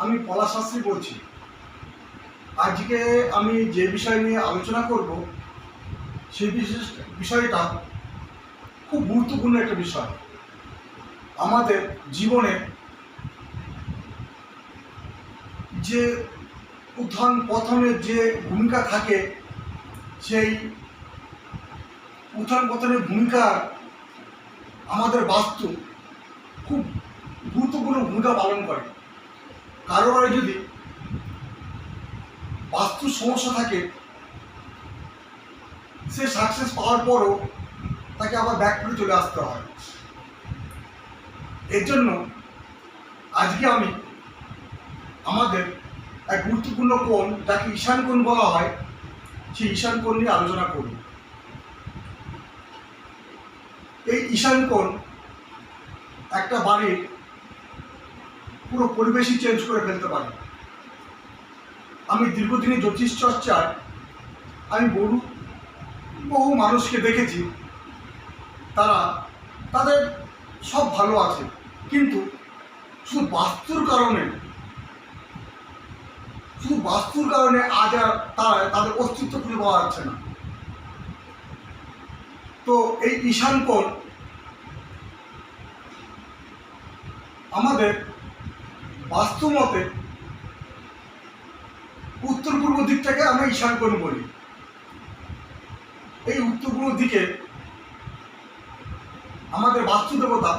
আমি পলাশ শাস্ত্রী বলছি। আজকে আমি যে বিষয় নিয়ে আলোচনা করব সেই বিষয়টা খুব গুরুত্বপূর্ণ একটা বিষয়। আমাদের জীবনে যে উত্থান পতনের যে ভূমিকা থাকে, সেই উত্থান পতনের ভূমিকা আমাদের বাস্তু খুব গুরুত্বপূর্ণ ভূমিকা পালন করে। কারোর যদি বাস্তুর সমস্যা থাকে, সে সাকসেস পাওয়ার পরও তাকে আবার ব্যাক করে চলে আসতে হয়। এর জন্য আজকে আমি আমাদের এক গুরুত্বপূর্ণ কোণ, যাকে ঈশান কোণ বলা হয়, সেই ঈশান কোণ নিয়ে আলোচনা করব। এই ঈশান কোণ একটা বাড়ির পুরো পরিবেশই চেঞ্জ করে ফেলতে পারে। আমি দীর্ঘদিনের জ্যোতিষ চর্চায় আমি বহু মানুষকে দেখেছি, তাদের সব ভালো আছে, কিন্তু শুধু বাস্তুর কারণে আজ আর তাদের অস্তিত্ব খুঁজে পাওয়া যাচ্ছে না। তো এই ঈশান কোণ আমাদের বাস্তু মতে উত্তর পূর্ব দিকটাকে আমরা ঈশান কোণ বলি। এই উত্তর পূর্ব দিকে আমাদের বাস্তু দেবতা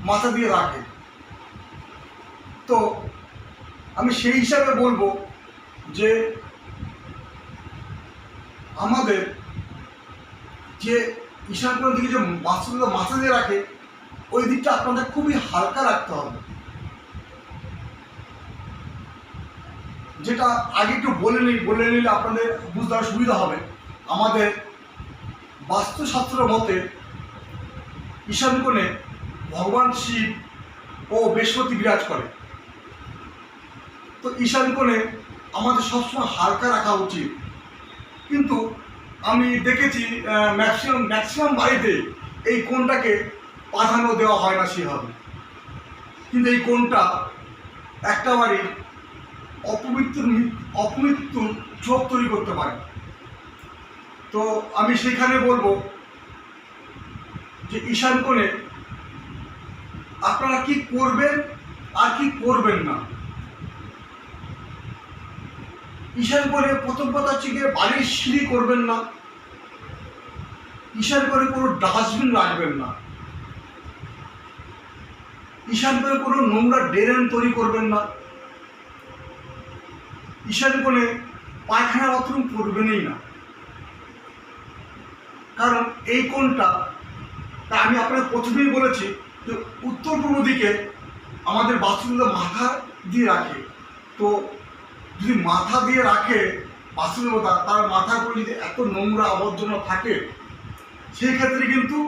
মাথা দিয়ে রাখে। তো আমি সেই হিসাবে বলবো যে আমাদের যে ঈশান কোণের দিকে যে বাস্তু দেবতা মাথা দিয়ে রাখে, ওই দিকটা আপনাদের খুবই হালকা রাখতে হবে। যেটা আগে একটু বলে নিলে আপনাদের বুঝতে সুবিধা হবে। আমাদের বাস্তুশাস্ত্র মতে ঈশান কোণে ভগবান শিব ও বৃহস্পতি বিরাজ করে। তো ঈশান কোণে আমাদের সবসময় হালকা রাখা উচিত। কিন্তু আমি দেখেছি ম্যাক্সিমাম বাড়িতে এই কোণটাকে প্রাধান্য দেওয়া হয় না সেভাবে। কিন্তু এই কোণটা একটা বাড়ির অপমৃত্যু যোগ তৈরি করতে পারে। তো আমি সেখানে বলবো যে ঈশান কোণে আপনারা কি করবেন আর কি করবেন না। ঈশান কোণে প্রথম কথা হচ্ছে গিয়ে বাড়ির সিঁড়ি করবেন না। ঈশান কোণে কোনো ডাস্টবিন রাখবেন না। ঈশান কোণে কোনো নোংরা ড্রেন তৈরি করবেন না। ঈশান কোণে পায়খানা বাথরুম করবেনই না। কারণ এই কোণটা, আমি আপনাদের প্রথমেই বলেছি যে উত্তর পূর্ব দিকে আমাদের বাস্তুদেবতা মাথা দিয়ে রাখে। তো যদি মাথা দিয়ে রাখে বাস্তুদেবতা, তার মাথার উপরে যদি এত নোংরা আবর্জনা থাকে, সেই ক্ষেত্রে কিন্তু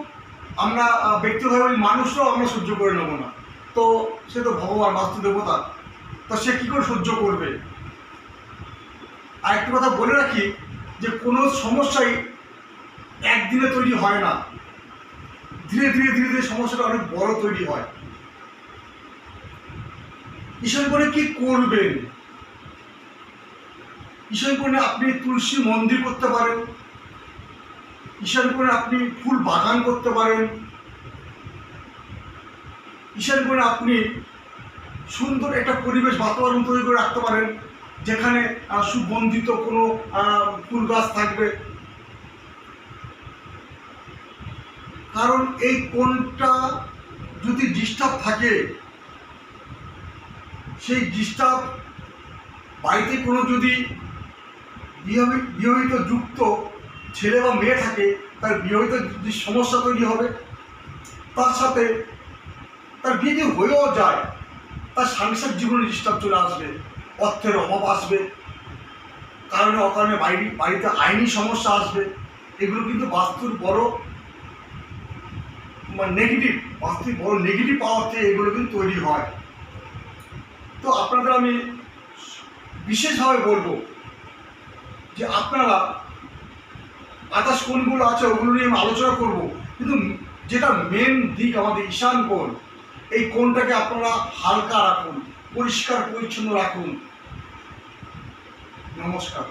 আমরা ব্যক্তিগতভাবে মানুষরাও আমরা সহ্য করে নেব না। তো সে তো ভগবান বাস্তুদেবতা, তো সে কী করে সহ্য করবে। আর একটি কথা বলে রাখি যে কোনো সমস্যাই একদিনে তৈরি হয় না, ধীরে ধীরে সমস্যাটা অনেক বড় তৈরি হয়। ঈশান কোণে কি করবেন? ঈশান কোণে আপনি তুলসী মন্দির করতে পারেন। ঈশান কোণে আপনি ফুল বাগান করতে পারেন। ঈশান কোণে আপনি সুন্দর একটা পরিবেশ বাতাবরণ তৈরি করে রাখতে পারেন, যেখানে সুগন্ধিত কোনো ফুল গাছ থাকবে। কারণ এই কোণটা যদি ডিস্টার্ব থাকে, সেই ডিস্টার্ব বাড়িতে কোনো যদি বিবাহিত যুক্ত ছেলে বা মেয়ে থাকে, তার বিবাহিত যে সমস্যা তৈরি হবে, তার সাথে তার বিয়ে যে হয়েও যায়, তার সাংসারিক জীবনে ডিস্টার্ব চলে আসবে, অর্থের অভাব আসবে, কারণে অকারণে বাড়িতে আইনি সমস্যা আসবে। এগুলো কিন্তু বাস্তুর বড় নেগেটিভ, বাস্তুর বড় নেগেটিভ পাওয়ার থেকে এগুলো কিন্তু তৈরি হয়। তো আপনাদের আমি বিশেষভাবে বলবো যে আপনারা আদার্স কোণগুলো আছে ওগুলো নিয়ে আমি আলোচনা করব, কিন্তু যেটা মেন দিক আমাদের ঈশান কোণ, এই কোণটাকে আপনারা হালকা রাখুন, পরিষ্কার পরিচ্ছন্ন রাখুন। নমস্কার।